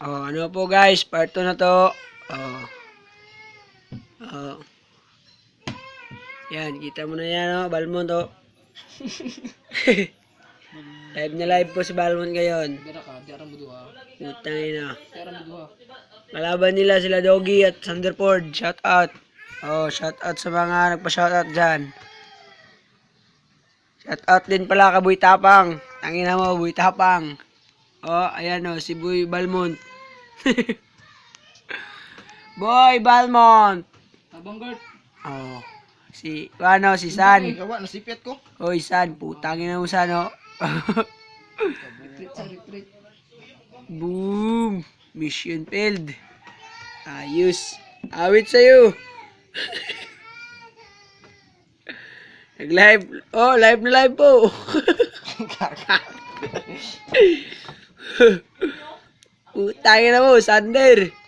Oh, ano po guys, part 2 na to. Oh. Oh. Yan, kita mo na yan, oh, Balmond, oh. Live na live po si Balmond ngayon. Dara ka, dara mo duha. Putang ina. Dara mo duha. Kalaban nila sila Doggy at Thunderford. Shout out. Oh, shout out sa mga nagpa-shout out dyan. Shout out din pala ka Boy Tapang. Tangina mo, Boy Tapang. Oh, ayan oh, si Boy Balmond. Boy Balmond. Abang guard. Oh. Si San. Gawa, nasipyat ko. Hoy San, putangin na mo San, oh. Retreat sa retreat. Boom. Mission failed. Ayos. Awit sa'yo. Nag-live. Oh, live na live po. Putangin na mo, Sander.